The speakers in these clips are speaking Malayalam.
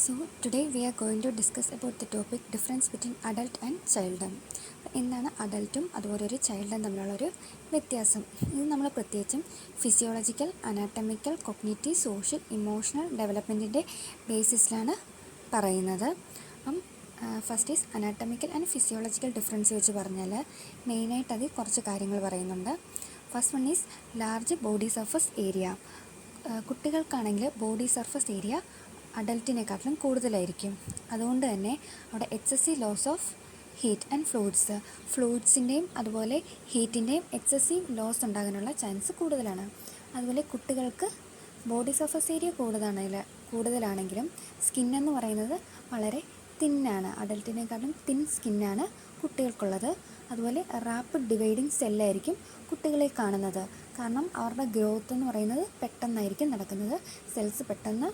So today we are going to discuss about the topic difference between adult and child. എന്താണ് അഡൽട്ടും അതുപോലെ ഒരു ചൈൽഡും തമ്മിലുള്ളൊരു വ്യത്യാസം. ഇത് നമ്മൾ പ്രത്യേകിച്ചും physiological, anatomical, cognitive, social, emotional ഡെവലപ്മെൻറ്റിൻ്റെ ബേസിസിലാണ് പറയുന്നത്. അപ്പം first is anatomical and physiological difference വെച്ച് പറഞ്ഞാൽ മെയിനായിട്ട് അതിൽ കുറച്ച് കാര്യങ്ങൾ പറയുന്നുണ്ട്. First one is large body surface area. കുട്ടികൾക്കാണെങ്കിൽ ബോഡി സർഫസ് ഏരിയ അഡൽട്ടിനെക്കാട്ടിലും കൂടുതലായിരിക്കും. അതുകൊണ്ട് തന്നെ അവിടെ excessive loss of heat and ഫ്ലൂയിഡ്സിൻ്റെയും അതുപോലെ ഹീറ്റിൻ്റെയും എക്സസീവ് ലോസ് ഉണ്ടാകാനുള്ള ചാൻസ് കൂടുതലാണ്. അതുപോലെ കുട്ടികൾക്ക് ബോഡി സർഫസ് ഏരിയ കൂടുതലാണെങ്കിലും സ്കിന്നെന്ന് പറയുന്നത് വളരെ തിന്നാണ്. അഡൽട്ടിനെക്കാളും തിൻ സ്കിന്നാണ് കുട്ടികൾക്കുള്ളത്. അതുപോലെ റാപ്പിഡ് ഡിവൈഡിങ് സെല്ലായിരിക്കും കുട്ടികളെ കാണുന്നത്. കാരണം അവരുടെ ഗ്രോത്ത് എന്ന് പറയുന്നത് പെട്ടെന്നായിരിക്കും നടക്കുന്നത്. സെൽസ് പെട്ടെന്ന്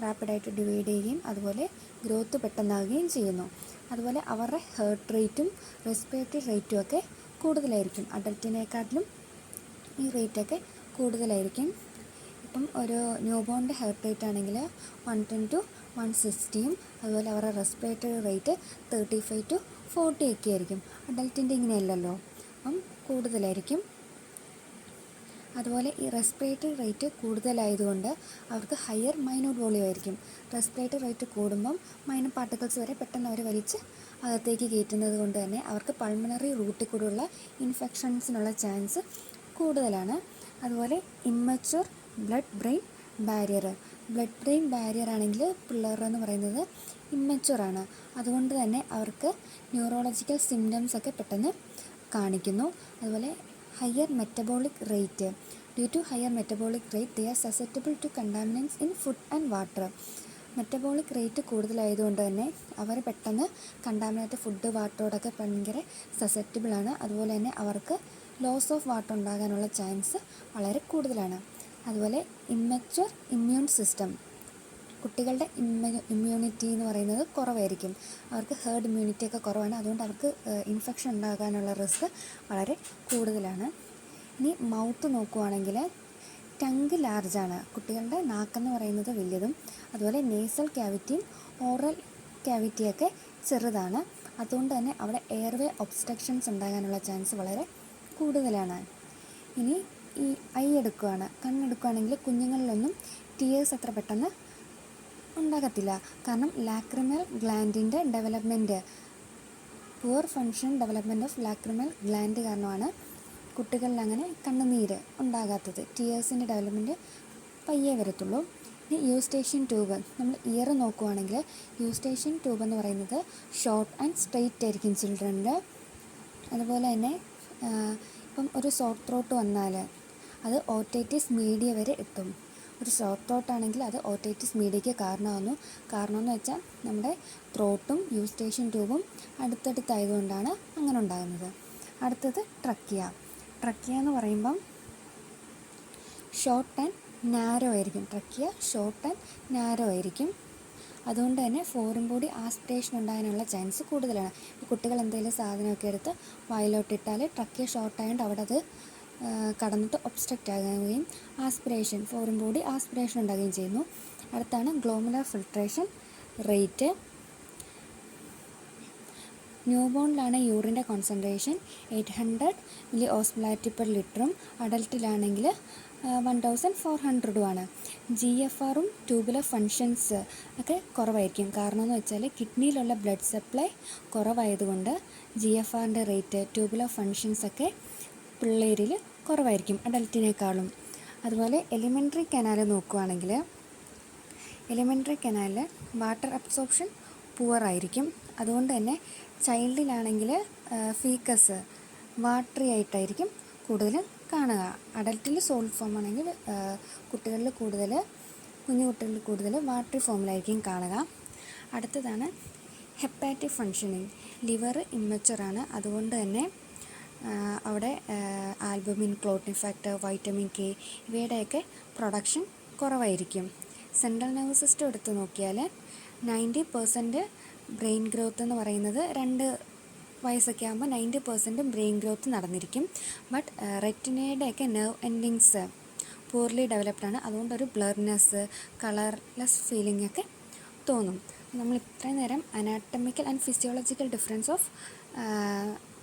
റാപ്പിഡായിട്ട് ഡിവൈഡ് ചെയ്യുകയും അതുപോലെ ഗ്രോത്ത് പെട്ടെന്നാകുകയും ചെയ്യുന്നു. അതുപോലെ അവരുടെ ഹേർട്ട് റേറ്റും റെസ്പിറേറ്ററി റേറ്റും ഒക്കെ കൂടുതലായിരിക്കും. അഡൽട്ടിനെക്കാട്ടിലും ഈ റേറ്റൊക്കെ കൂടുതലായിരിക്കും. ഇപ്പം ഒരു ന്യൂ ബോണിൻ്റെ ഹേർട്ട് റേറ്റ് ആണെങ്കിൽ 110 to 160 അതുപോലെ അവരുടെ റെസ്പിറേറ്ററി റേറ്റ് 35 to 40 ഒക്കെ ആയിരിക്കും. അഡൽട്ടിൻ്റെ ഇങ്ങനെയല്ലല്ലോ, അപ്പം കൂടുതലായിരിക്കും. അതുപോലെ ഈ റെസ്പിറേറ്ററി റേറ്റ് കൂടുതലായതുകൊണ്ട് അവർക്ക് ഹയർ മൈന്യൂട്ട് വോളിയം ആയിരിക്കും. റെസ്പിറേറ്ററി റേറ്റ് കൂടുമ്പം മൈനർ പാർട്ടിക്കിൾസ് വരെ പെട്ടെന്ന് അവർ വലിച്ച് അകത്തേക്ക് കയറ്റുന്നത് കൊണ്ട് തന്നെ അവർക്ക് പൾമണറി റൂട്ടിൽ കൂടെയുള്ള ഇൻഫെക്ഷൻസിനുള്ള ചാൻസ് കൂടുതലാണ്. അതുപോലെ ഇമ്മച്വർ ബ്ലഡ് ബ്രെയിൻ ബാരിയർ ആണെങ്കിൽ പിള്ളേരെന്ന് പറയുന്നത് ഇമ്മച്വറാണ്. അതുകൊണ്ട് തന്നെ അവർക്ക് ന്യൂറോളജിക്കൽ സിംറ്റംസ് ഒക്കെ പെട്ടെന്ന് കാണിക്കുന്നു. അതുപോലെ higher metabolic rate. Due to higher metabolic rate, they are susceptible to contaminants in food and water. Metabolic rate കൂടുതലായതുകൊണ്ട് തന്നെ അവർ പെട്ടെന്ന് കണ്ടാമിനേറ്റഡ് ഫുഡ് വാട്ടറോടൊക്കെ ഭയങ്കര സസെപ്റ്റബിളാണ്. അതുപോലെ തന്നെ അവർക്ക് ലോസ് ഓഫ് വാട്ടർ ഉണ്ടാകാനുള്ള ചാൻസ് വളരെ കൂടുതലാണ്. അതുപോലെ ഇമ്മച്വർ ഇമ്മ്യൂൺ സിസ്റ്റം, കുട്ടികളുടെ ഇമ്മ്യൂണിറ്റി എന്ന് പറയുന്നത് കുറവായിരിക്കും. അവർക്ക് ഹേർഡ് ഇമ്മ്യൂണിറ്റി ഒക്കെ കുറവാണ്. അതുകൊണ്ട് അവർക്ക് ഇൻഫെക്ഷൻ ഉണ്ടാകാനുള്ള റിസ്ക് വളരെ കൂടുതലാണ്. ഇനി മൗത്ത് നോക്കുവാണെങ്കിൽ ടങ്ക് ലാർജാണ്. കുട്ടികളുടെ നാക്കെന്ന് പറയുന്നത് വലിയതും അതുപോലെ നേസൽ ക്യാവിറ്റിയും ഓറൽ ക്യാവിറ്റിയൊക്കെ ചെറുതാണ്. അതുകൊണ്ട് തന്നെ അവിടെ എയർവേ ഒബ്സ്ട്രക്ഷൻസ് ഉണ്ടാകാനുള്ള ചാൻസ് വളരെ കൂടുതലാണ്. ഇനി ഈ കണ്ണെടുക്കുകയാണെങ്കിൽ കുഞ്ഞുങ്ങളിലൊന്നും ടിയേഴ്സ് അത്ര പെട്ടെന്ന് ഉണ്ടാകത്തില്ല. കാരണം ലാക്രിമൽ ഗ്ലാൻഡിൻ്റെ development, poor function development of lacrimal gland കാരണമാണ് കുട്ടികളിൽ അങ്ങനെ കണ്ണുനീര് ഉണ്ടാകാത്തത്. ടിയേഴ്സിൻ്റെ ഡെവലപ്മെൻറ്റ് പയ്യെ വരത്തുള്ളൂ. ഇനി യൂസ്റ്റേഷ്യൻ ട്യൂബ്, നമ്മൾ ഇയർ നോക്കുവാണെങ്കിൽ യൂസ്റ്റേഷ്യൻ ട്യൂബ് എന്ന് പറയുന്നത് ഷോർട്ട് ആൻഡ് സ്ട്രെയിറ്റ് ആയിരിക്കും ചിൽഡ്രനിൽ. അതുപോലെ തന്നെ ഇപ്പം ഒരു സോർ ത്രോട്ട് വന്നാൽ അത് ഓട്ടൈറ്റിസ് മീഡിയ വരെ എത്തും. ഒരു സോർ ത്രോട്ടാണെങ്കിൽ അത് ഓട്ടൈറ്റിസ് മീഡിയയ്ക്ക് കാരണമെന്ന് വെച്ചാൽ നമ്മുടെ ത്രോട്ടും യൂസ്റ്റേഷ്യൻ ട്യൂബും അടുത്തടുത്തായതുകൊണ്ടാണ് അങ്ങനെ ഉണ്ടാകുന്നത്. അടുത്തത് ട്രക്കിയ എന്ന് പറയുമ്പം ഷോർട്ട് ആൻഡ് നാരോ ആയിരിക്കും. അതുകൊണ്ട് തന്നെ ഫോറിൻ ബോഡി ആസ്പിറേഷൻ ഉണ്ടാകാനുള്ള ചാൻസ് കൂടുതലാണ്. കുട്ടികൾ എന്തെങ്കിലും സാധനമൊക്കെ എടുത്ത് വായിലോട്ടിട്ടാൽ ട്രക്കിയ ഷോർട്ടായതുകൊണ്ട് അവിടെ അത് കടന്നിട്ട് ഒബ്സ്ട്രക്റ്റ് ആകുകയും ഫോറിൻ ബോഡി ആസ്പിറേഷൻ ഉണ്ടാകുകയും ചെയ്യുന്നു. അടുത്താണ് ഗ്ലോമുലർ ഫിൽട്രേഷൻ റേറ്റ്. ന്യൂ ബോണിലാണ് യൂറിൻ്റെ കോൺസെൻട്രേഷൻ 800 മില്ലി ഓസ്മോലാരിറ്റി പെർ ലിറ്ററും അഡൽട്ടിലാണെങ്കിൽ 1400 GFRും ട്യൂബുലർ ഫങ്ഷൻസ് ഒക്കെ കുറവായിരിക്കും. കാരണം എന്ന് വെച്ചാൽ കിഡ്നിയിലുള്ള ബ്ലഡ് സപ്ലൈ കുറവായതുകൊണ്ട് GFRൻ്റെ റേറ്റ്, ട്യൂബുലർ ഫങ്ഷൻസ് ഒക്കെ പിള്ളേരിൽ കുറവായിരിക്കും അഡൽട്ടിനേക്കാളും. അതുപോലെ എലിമെൻ്ററി കനാൽ നോക്കുകയാണെങ്കിൽ എലിമെൻ്ററി കനാലിൽ വാട്ടർ അബ്സോർപ്ഷൻ പുവറായിരിക്കും. അതുകൊണ്ട് തന്നെ ചൈൽഡിലാണെങ്കിൽ ഫീക്കസ് വാട്ടറി ആയിട്ടായിരിക്കും കൂടുതലും കാണുക. അഡൽട്ടിൽ സോളിഡ് ഫോം ആണെങ്കിൽ കുഞ്ഞു കുട്ടികളിൽ കൂടുതൽ വാട്ടറി ഫോമിലായിരിക്കും കാണുക. അടുത്തതാണ് ഹെപ്പാറ്റിക് ഫങ്ഷനിങ്. ലിവർ ഇമ്മച്വറാണ്. അതുകൊണ്ട് തന്നെ അവിടെ albumin, clotting factor, vitamin K ഇവയുടെയൊക്കെ പ്രൊഡക്ഷൻ കുറവായിരിക്കും. സെൻട്രൽ നെർവസ് സിസ്റ്റം എടുത്ത് നോക്കിയാൽ 90% ബ്രെയിൻ ഗ്രോത്ത് എന്ന് പറയുന്നത് 2 വയസ്സൊക്കെ ആകുമ്പോൾ 90% ബ്രെയിൻ ഗ്രോത്ത് നടന്നിരിക്കും. ബട്ട് റെറ്റിനയുടെയൊക്കെ നെർവ് എൻഡിങ്സ് പൂർലി ഡെവലപ്ഡാണ്. അതുകൊണ്ടൊരു ബ്ലർനെസ്, കളർലെസ് ഫീലിംഗ് ഒക്കെ തോന്നും. നമ്മൾ ഇത്രയും നേരം anatomical and physiological difference of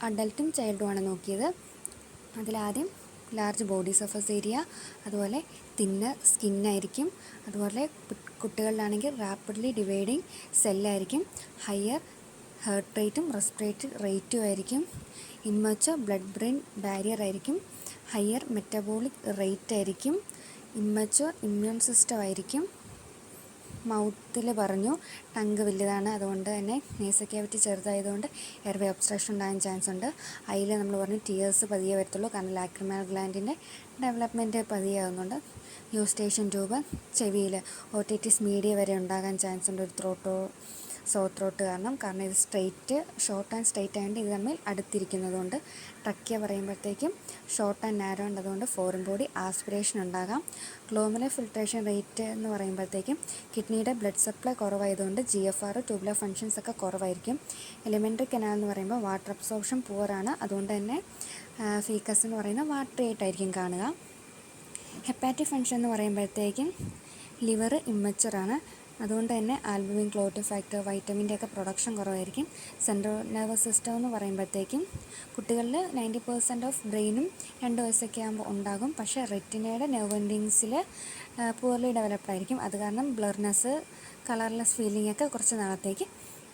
അഡൽട്ടും ചൈൽഡുമാണ് നോക്കിയത്. അതിലാദ്യം ലാർജ് ബോഡി സർഫസ് ഏരിയ, അതുപോലെ തിന്നർ സ്കിന്നായിരിക്കും, അതുപോലെ കുട്ടികളിലാണെങ്കിൽ റാപ്പിഡ്ലി ഡിവൈഡിങ് സെല്ലായിരിക്കും, ഹയർ ഹേർട്ട് റേറ്റും റെസ്പിറേറ്ററി റേറ്റും ആയിരിക്കും, ഇമ്മച്ചുവർ ബ്ലഡ് ബ്രെയിൻ ബാരിയർ ആയിരിക്കും, ഹയർ മെറ്റബോളിക് റേറ്റ് ആയിരിക്കും, ഇമ്മച്ചുവർ ഇമ്മ്യൂൺ സിസ്റ്റം ആയിരിക്കും. മൗത്തിൽ പറഞ്ഞു ടങ്ക് വലുതാണ്, അതുകൊണ്ട് തന്നെ നേസൽ ക്യാവിറ്റി ചെറുതായതുകൊണ്ട് എയർവേ ഒബ്സ്ട്രക്ഷൻ ഉണ്ടാകാൻ ചാൻസ് ഉണ്ട്. അതിൽ നമ്മൾ പറഞ്ഞു ടിയേഴ്സ് പതിയെ വരത്തുള്ളൂ, കാരണം ലാക്രിമൽ ഗ്ലാൻഡിൻ്റെ ഡെവലപ്മെൻറ്റ് പതിയെ ആകുന്നുണ്ട്. യൂസ്റ്റേഷ്യൻ ട്യൂബ് ചെവിയിൽ ഓട്ടിറ്റിസ് മീഡിയ വരെ ഉണ്ടാകാൻ ചാൻസ് ഉണ്ട്, ഒരു ത്രോട്ട് കാരണം ഇത് ഷോർട്ട് ആൻഡ് സ്ട്രെയിറ്റ് ആയതുകൊണ്ട് ഇത് തമ്മിൽ അടുത്തിരിക്കുന്നതുകൊണ്ട്. ട്രക്കിയ പറയുമ്പോഴത്തേക്കും ഷോർട്ട് ആൻഡ് നാരോ ഉണ്ട്, അതുകൊണ്ട് ഫോറിൻ ബോഡി ആസ്പിറേഷൻ ഉണ്ടാകാം. ഗ്ലോമലർ ഫിൽട്രേഷൻ റേറ്റ് എന്ന് പറയുമ്പോഴത്തേക്കും കിഡ്നിയുടെ ബ്ലഡ് സപ്ലൈ കുറവായതുകൊണ്ട് GFR ട്യൂബുലർ ഫങ്ഷൻസ് ഒക്കെ കുറവായിരിക്കും. എലിമെൻ്ററി കനാൽ എന്ന് പറയുമ്പോൾ വാട്ടർ അബ്സോർപ്ഷൻ പുവറാണ്, അതുകൊണ്ട് തന്നെ ഫീക്കസ് എന്ന് പറയുന്ന വാട്ടറി ആയിട്ടായിരിക്കും കാണുക. ഹെപ്പാറ്റിക് ഫങ്ഷൻ എന്ന് പറയുമ്പോഴത്തേക്കും ലിവർ ഇമ്മച്ചുറാണ്, അതുകൊണ്ട് തന്നെ ആൽബുമിൻ, ക്ലോട്ടിൻ ഫാക്ടർ, വൈറ്റമിൻ്റെ ഒക്കെ പ്രൊഡക്ഷൻ കുറവായിരിക്കും. സെൻട്രൽ നെർവസ് സിസ്റ്റം എന്ന് പറയുമ്പോഴത്തേക്കും കുട്ടികളിൽ 90% ഓഫ് ബ്രെയിനും 2 വയസ്സൊക്കെ ആകുമ്പോൾ ഉണ്ടാകും, പക്ഷേ റെറ്റിനയുടെ നെർവ് എൻഡിങ്സിൽ പൂർലി ഡെവലപ്ഡ് ആയിരിക്കും. അത് കാരണം ബ്ലർനെസ്, കളർലെസ് ഫീലിംഗ് ഒക്കെ കുറച്ച് നാളത്തേക്ക്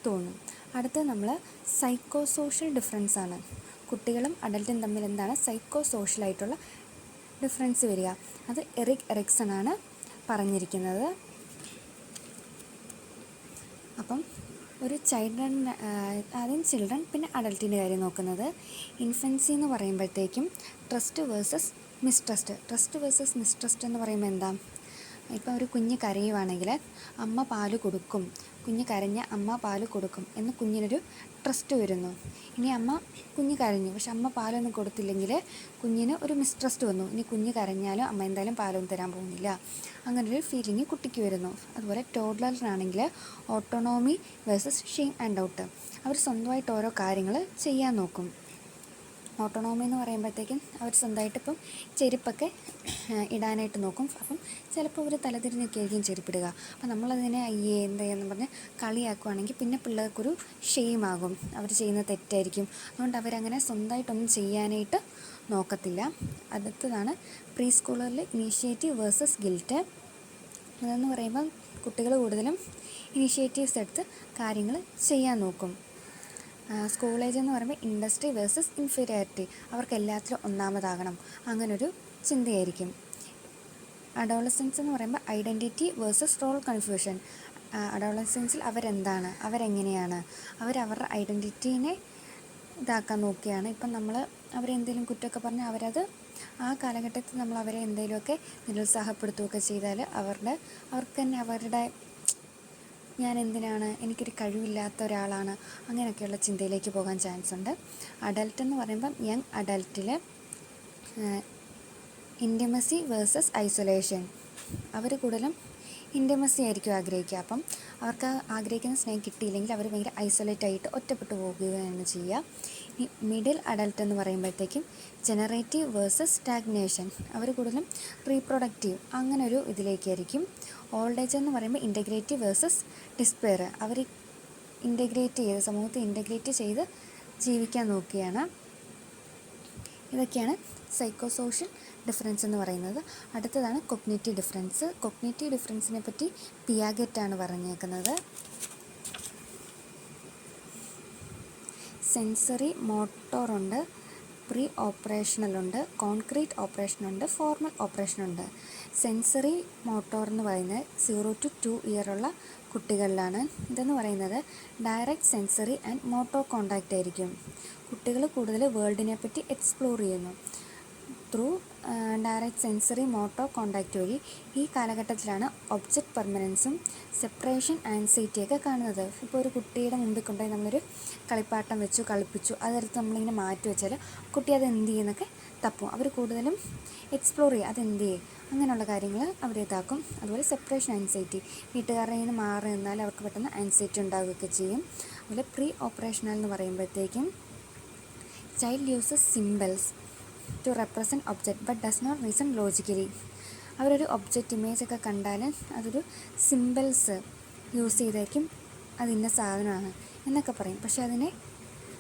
തോന്നും. അടുത്ത് നമ്മൾ സൈക്കോ സോഷ്യൽ ഡിഫറൻസ് ആണ്. കുട്ടികളും അഡൽട്ടും തമ്മിൽ എന്താണ് സൈക്കോ സോഷ്യലായിട്ടുള്ള ഡിഫറൻസ് വരിക, അത് എറിക് എറിക്സൺ ആണ് പറഞ്ഞിരിക്കുന്നത്. അപ്പം ഒരു ആദ്യം ചിൽഡ്രൻ പിന്നെ അഡൽട്ടിൻ്റെ കാര്യം നോക്കുന്നത്. ഇൻഫൻസി എന്ന് പറയുമ്പോഴത്തേക്കും ട്രസ്റ്റ് വേഴ്സസ് മിസ്ട്രസ്റ്റ് എന്ന് പറയുമ്പോൾ എന്താ, ഇപ്പോൾ ഒരു കുഞ്ഞ് കരയുവാണെങ്കിൽ അമ്മ പാല് കൊടുക്കും, കുഞ്ഞ് കരഞ്ഞ അമ്മ പാല് കൊടുക്കും എന്ന് കുഞ്ഞിനൊരു ട്രസ്റ്റ് വരുന്നു. ഇനി കുഞ്ഞ് കരഞ്ഞു പക്ഷെ അമ്മ പാലൊന്നും കൊടുത്തില്ലെങ്കിൽ കുഞ്ഞിന് ഒരു മിസ്ട്രസ്റ്റ് വന്നു, ഇനി കുഞ്ഞ് കരഞ്ഞാലും അമ്മ എന്തായാലും പാലൊന്നും തരാൻ പോകുന്നില്ല, അങ്ങനൊരു ഫീലിംഗ് കുട്ടിക്ക് വരുന്നു. അതുപോലെ ടോഡ്ലറിനാണെങ്കിൽ autonomy versus shame and doubt, അവർ സ്വന്തമായിട്ട് ഓരോ കാര്യങ്ങൾ ചെയ്യാൻ നോക്കും. ഓട്ടോണോമി എന്ന് പറയുമ്പോഴത്തേക്കും അവർ സ്വന്തമായിട്ട് ഇപ്പം ചെരുപ്പൊക്കെ ഇടാനായിട്ട് നോക്കും. അപ്പം ചിലപ്പോൾ അവർ തലതിരിഞ്ഞൊക്കെ ആയിരിക്കും ചെരുപ്പിടുക. അപ്പം നമ്മളതിനെ അയ്യേ എന്തായെന്ന് പറഞ്ഞ് കളിയാക്കുവാണെങ്കിൽ പിന്നെ പിള്ളേർക്കൊരു ഷെയിമാകും, അവർ ചെയ്യുന്ന തെറ്റായിരിക്കും. അതുകൊണ്ട് അവരങ്ങനെ സ്വന്തമായിട്ടൊന്നും ചെയ്യാനായിട്ട് നോക്കത്തില്ല. അടുത്തതാണ് പ്രീ സ്കൂളറിൽ ഇനീഷ്യേറ്റീവ് വേഴ്സസ് ഗിൽറ്റ്. അതെന്ന് പറയുമ്പം കുട്ടികൾ കൂടുതലും ഇനീഷ്യേറ്റീവ്സ് എടുത്ത് കാര്യങ്ങൾ ചെയ്യാൻ നോക്കും. സ്കൂൾ ഏജ് എന്ന് പറയുമ്പോൾ ഇൻഡസ്ട്രി വേഴ്സസ് ഇൻഫീരിയോറിറ്റി, അവർക്ക് എല്ലാത്തിലും ഒന്നാമതാകണം, അങ്ങനൊരു ചിന്തയായിരിക്കും. അഡോളസൻസ് എന്ന് പറയുമ്പോൾ ഐഡൻറ്റിറ്റി വേഴ്സസ് റോൾ കൺഫ്യൂഷൻ. അഡോളസൻസിൽ അവരെന്താണ്, അവരെങ്ങനെയാണ്, അവരവരുടെ ഐഡൻറ്റിറ്റീനെ ഇതാക്കാൻ നോക്കിയാണ്. ഇപ്പം നമ്മൾ അവരെന്തെങ്കിലും കുറ്റമൊക്കെ പറഞ്ഞാൽ അവരത് ആ കാലഘട്ടത്തിൽ നമ്മൾ അവരെ എന്തെങ്കിലുമൊക്കെ നിരുത്സാഹപ്പെടുത്തുകയൊക്കെ ചെയ്താൽ അവർക്ക് തന്നെ അവരുടെ ഞാൻ എന്തിനാണ്, എനിക്കൊരു കഴിവില്ലാത്ത ഒരാളാണ്, അങ്ങനെയൊക്കെയുള്ള ചിന്തയിലേക്ക് പോകാൻ ചാൻസ് ഉണ്ട്. അഡൽട്ട് എന്ന് പറയുമ്പം യങ് അഡൽട്ടിൽ ഇൻറ്റിമസി വേഴ്സസ് ഐസൊലേഷൻ, അവർ കൂടുതലും ഇൻറ്റിമസി ആയിരിക്കും ആഗ്രഹിക്കുക. അപ്പം അവർക്ക് ആഗ്രഹിക്കുന്ന സ്നേഹം കിട്ടിയില്ലെങ്കിൽ അവർ ഭയങ്കര ഐസൊലേറ്റ് ആയിട്ട് ഒറ്റപ്പെട്ടു പോകുകയാണ് ചെയ്യുക. ഈ മിഡിൽ അഡൽട്ട് എന്ന് പറയുമ്പോഴത്തേക്കും ജനറേറ്റീവ് വേഴ്സസ് സ്റ്റാഗ്നേഷൻ, അവർ കൂടുതലും റീപ്രൊഡക്റ്റീവ് അങ്ങനൊരു ഇതിലേക്കായിരിക്കും. ഓൾഡ് ഏജ് എന്ന് പറയുമ്പോൾ ഇൻ്റഗ്രേറ്റീവ് വേഴ്സസ് ഡിസ്പെയർ, അവർ സമൂഹത്തെ ഇൻ്റഗ്രേറ്റ് ചെയ്ത് ജീവിക്കാൻ നോക്കുകയാണ്. ഇതൊക്കെയാണ് സൈക്കോ സോഷ്യൽ ഡിഫറൻസ് എന്ന് പറയുന്നത്. അടുത്തതാണ് കൊഗ്നിറ്റീവ് ഡിഫറൻസ്. കൊഗ്നിറ്റീവ് ഡിഫറൻസിനെ പറ്റി പിയാഗെറ്റാണ് പറഞ്ഞേക്കുന്നത്. സെൻസറി മോട്ടോറുണ്ട്, പ്രീ ഓപ്പറേഷണലുണ്ട്, കോൺക്രീറ്റ് ഓപ്പറേഷനുണ്ട്, ഫോർമൽ ഓപ്പറേഷനുണ്ട്. സെൻസറി മോട്ടോർ എന്ന് പറയുന്നത് 0 to 2 ഇയർ ഉള്ള കുട്ടികളിലാണ്. ഇതെന്ന് പറയുന്നത് direct sensory and motor contact ആയിരിക്കും. കുട്ടികൾ കൂടുതൽ വേൾഡിനെ പറ്റി എക്സ്പ്ലോർ ചെയ്യുന്നു through direct sensory motor contact വഴി. ഈ കാലഘട്ടത്തിലാണ് ഒബ്ജക്റ്റ് പെർമനൻസും സെപ്പറേഷൻ ആൻസൈറ്റിയൊക്കെ കാണുന്നത്. ഇപ്പോൾ ഒരു കുട്ടിയുടെ മുമ്പിൽ കൊണ്ടുപോയി നമ്മളൊരു കളിപ്പാട്ടം വെച്ചു കളിപ്പിച്ചു, അതെടുത്ത് നമ്മളിങ്ങനെ മാറ്റി വെച്ചാൽ കുട്ടി അത് എന്ത് ചെയ്യുന്നൊക്കെ തപ്പും. അവർ കൂടുതലും എക്സ്പ്ലോർ ചെയ്യുക, അതെന്ത് ചെയ്യും അങ്ങനെയുള്ള കാര്യങ്ങൾ അവർ ഇതാക്കും. അതുപോലെ സെപ്പറേഷൻ ആൻസൈറ്റി, വീട്ടുകാരുടെ നിന്ന് മാറി നിന്നാൽ അവർക്ക് പെട്ടെന്ന് ആൻസൈറ്റി ഉണ്ടാവുകയൊക്കെ ചെയ്യും. അതുപോലെ പ്രീ ഓപ്പറേഷണൽ എന്ന് പറയുമ്പോഴത്തേക്കും child uses symbols to represent object but does not reason logically. അവരൊരു ഒബ്ജക്റ്റ് ഇമേജൊക്കെ കണ്ടാൽ അതൊരു സിംബൽസ് യൂസ് ചെയ്തായിരിക്കും അതിന്ന സാധനമാണ് എന്നൊക്കെ പറയും. പക്ഷെ അതിനെ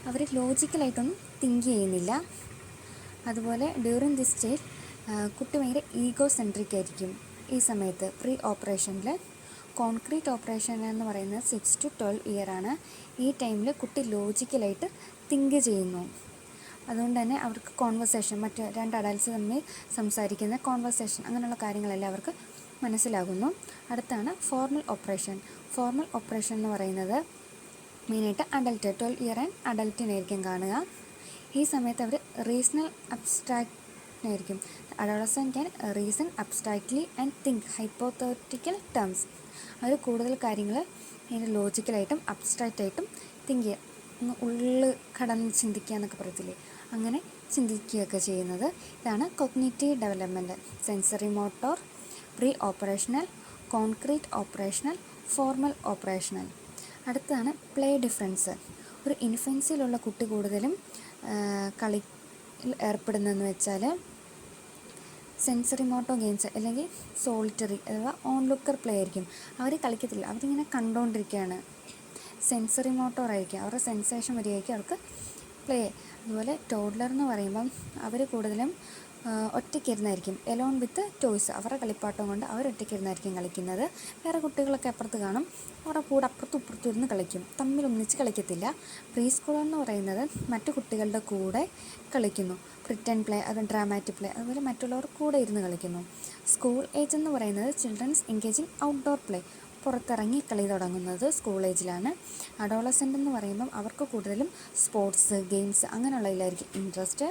അവർ ലോജിക്കലായിട്ടൊന്നും തിങ്ക് ചെയ്യുന്നില്ല. അതുപോലെ ഡ്യൂറിങ് ദിസ് സ്റ്റേജ് കുട്ടി ഭയങ്കര ഈഗോ സെൻട്രിക് ആയിരിക്കും. ഈ സമയത്ത് പ്രീ ഓപ്പറേഷനിൽ കോൺക്രീറ്റ് ഓപ്പറേഷൻ എന്ന് പറയുന്നത് 6 to 12 ഇയർ ആണ്. ഈ ടൈമിൽ കുട്ടി ലോജിക്കലായിട്ട് തിങ്ക് ചെയ്യുന്നു. അതുകൊണ്ട് തന്നെ അവർക്ക് കോൺവെർസേഷൻ, മറ്റ് രണ്ട് അഡൽട്ട്സ് തമ്മിൽ സംസാരിക്കുന്ന കോൺവെർസേഷൻ, അങ്ങനെയുള്ള കാര്യങ്ങളെല്ലാം അവർക്ക് മനസ്സിലാകുന്നു. അടുത്താണ് ഫോർമൽ ഓപ്പറേഷൻ. ഫോർമൽ ഓപ്പറേഷൻ എന്ന് പറയുന്നത് മെയിനായിട്ട് അഡൽട്ട് 12 ഇയർ ആൻഡ് അഡൽട്ടിനായിരിക്കും കാണുക. ഈ സമയത്ത് അവർ റീസണൽ അബ്സ്ട്രാക്റ്റായിരിക്കും. Adolescent can reason abstractly and think hypothetical terms. അവർ കൂടുതൽ കാര്യങ്ങൾ അതിൻ്റെ ലോജിക്കലായിട്ടും അബ്സ്ട്രാക്റ്റായിട്ടും തിങ്ക് ചെയ്യുക, ഉള്ളിൽ കടന്ന് ചിന്തിക്കുക എന്നൊക്കെ പറയത്തില്ലേ, അങ്ങനെ ചിന്തിക്കുകയൊക്കെ ചെയ്യുന്നത്. ഇതാണ് cognitive development. Sensory motor, pre operational, concrete operational, formal operational. അടുത്തതാണ് പ്ലേ ഡിഫറൻസ്. ഒരു ഇൻഫൻസിലുള്ള കുട്ടി കൂടുതലും കളിയിൽ ഏർപ്പെടുന്നതെന്ന് വെച്ചാൽ സെൻസറി മോട്ടോ ഗെയിംസ് അല്ലെങ്കിൽ സോളിറ്ററി അഥവാ ഓൺ ലുക്കർ പ്ലേ ആയിരിക്കും. അവർ കളിക്കത്തില്ല, അവരിങ്ങനെ കണ്ടുകൊണ്ടിരിക്കുകയാണ്. സെൻസറി മോട്ടോർ ആയിരിക്കും, അവരുടെ സെൻസേഷൻ വരെയായിരിക്കും അവർക്ക് പ്ലേ. അതുപോലെ ടോഡ്ലർ എന്ന് പറയുമ്പം അവർ കൂടുതലും ഒറ്റയ്ക്കിരുന്നായിരിക്കും, എലോൺ വിത്ത് ടോയ്സ്, അവരുടെ കളിപ്പാട്ടം കൊണ്ട് അവർ ഒറ്റയ്ക്കിരുന്നായിരിക്കും കളിക്കുന്നത്. വേറെ കുട്ടികളൊക്കെ അപ്പുറത്ത് കാണും, അവരുടെ കൂടെ അപ്പുറത്തും ഇപ്പുറത്തും ഇരുന്ന് കളിക്കും, തമ്മിൽ ഒന്നിച്ച് കളിക്കത്തില്ല. പ്രീ സ്കൂളർ എന്ന് പറയുന്നത് മറ്റു കുട്ടികളുടെ കൂടെ കളിക്കുന്നു, പ്രിറ്റൻ പ്ലേ, അത് ഡ്രാമാറ്റിക് പ്ലേ, അതുപോലെ മറ്റുള്ളവർ കൂടെ ഇരുന്ന് കളിക്കുന്നു. സ്കൂൾ ഏജ് എന്ന് പറയുന്നത് ചിൽഡ്രൻസ് എൻഗേജിങ് ഔട്ട്ഡോർ പ്ലേ, പുറത്തിറങ്ങി കളി തുടങ്ങുന്നത് സ്കൂൾ ഏജിലാണ്. അഡോളസെൻ്റ് എന്ന് പറയുമ്പം അവർക്ക് കൂടുതലും സ്പോർട്സ്, ഗെയിംസ് അങ്ങനെയുള്ളതിലായിരിക്കും ഇൻട്രസ്റ്റ്.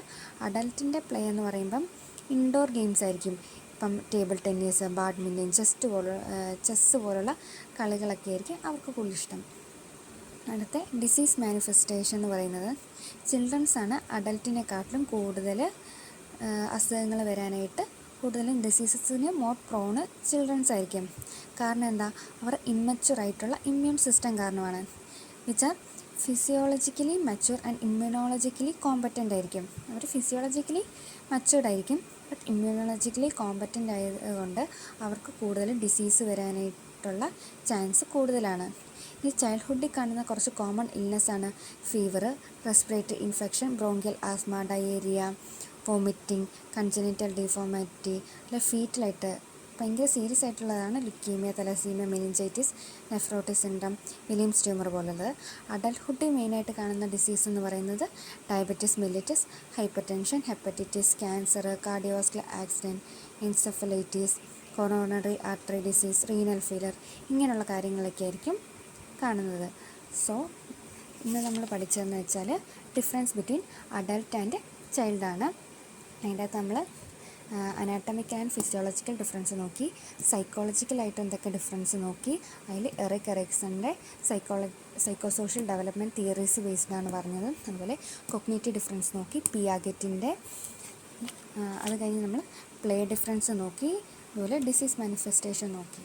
അഡൽട്ടിൻ്റെ പ്ലേ എന്ന് പറയുമ്പം ഇൻഡോർ ഗെയിംസ് ആയിരിക്കും. ഇപ്പം ടേബിൾ ടെന്നീസ്, ബാഡ്മിൻ്റൺ, ചെസ്സ് പോലുള്ള കളികളൊക്കെ ആയിരിക്കും അവർക്ക് കൂടുതൽ ഇഷ്ടം. അടുത്ത ഡിസീസ് മാനിഫെസ്റ്റേഷൻ എന്ന് പറയുന്നത് ചിൽഡ്രൻസാണ് അഡൽട്ടിനെക്കാട്ടിലും കൂടുതൽ അസുഖങ്ങൾ വരാനായിട്ട്, കൂടുതലും ഡിസീസസിന് മോർ പ്രോണ് ചിൽഡ്രൻസ് ആയിരിക്കും. കാരണം എന്താ, അവർ ഇമ്മച്യൂർ ആയിട്ടുള്ള ഇമ്മ്യൂൺ സിസ്റ്റം കാരണമാണ്. Which are physiologically mature and immunologically competent ആയിരിക്കും. അവർ ഫിസിയോളജിക്കലി മച്യൂർഡ് ആയിരിക്കും, ബട്ട് ഇമ്മ്യൂണോളജിക്കലി കോമ്പറ്റൻ്റ് ആയതുകൊണ്ട് അവർക്ക് കൂടുതൽ ഡിസീസ് വരാനായിട്ടുള്ള ചാൻസ് കൂടുതലാണ്. ഈ ചൈൽഡ്ഹുഡിൽ കാണുന്ന കുറച്ച് കോമൺ ഇൽനെസ്സാണ് fever, respiratory infection, bronchial asthma, diarrhoea, vomiting, congenital deformality. അല്ല ഫീറ്റലായിട്ട് ഭയങ്കര സീരിയസ് ആയിട്ടുള്ളതാണ് leukaemia, thalassaemia, meningitis, nephrotic syndrome, Williams tumour പോലുള്ളത്. അഡൽട്ട്ഹുഡിൽ മെയിനായിട്ട് കാണുന്ന ഡിസീസ് എന്ന് പറയുന്നത് diabetes mellitus, hypertension, hepatitis, cancer, cardiovascular accident, encephalitis, coronary artery disease, renal failure, ഇങ്ങനെയുള്ള കാര്യങ്ങളൊക്കെ ആയിരിക്കും കാണുന്നത്. സോ ഇന്ന് നമ്മൾ പഠിച്ചതെന്ന് വെച്ചാൽ ഡിഫറൻസ് ബിറ്റ്വീൻ അഡൽട്ട് ആൻഡ് ചൈൽഡാണ്. അതിൻ്റെ അകത്ത് നമ്മൾ അനാട്ടമിക്കൽ ആൻഡ് ഫിസിയോളജിക്കൽ ഡിഫറൻസ് നോക്കി, സൈക്കോളജിക്കലായിട്ട് എന്തൊക്കെ ഡിഫറൻസ് നോക്കി. അതിൽ എറിക് എറിക്സൻ്റെ സൈക്കോസോഷ്യൽ ഡെവലപ്മെൻറ്റ് തിയറീസ് ബേസ്ഡാണ് പറഞ്ഞത്. അതുപോലെ കൊഗ്നിറ്റീവ് ഡിഫറൻസ് നോക്കി, പിയാഗറ്റിൻ്റെ. അത് കഴിഞ്ഞ് നമ്മൾ പ്ലേ ഡിഫറൻസ് നോക്കി, അതുപോലെ ഡിസീസ് മാനിഫെസ്റ്റേഷൻ നോക്കി.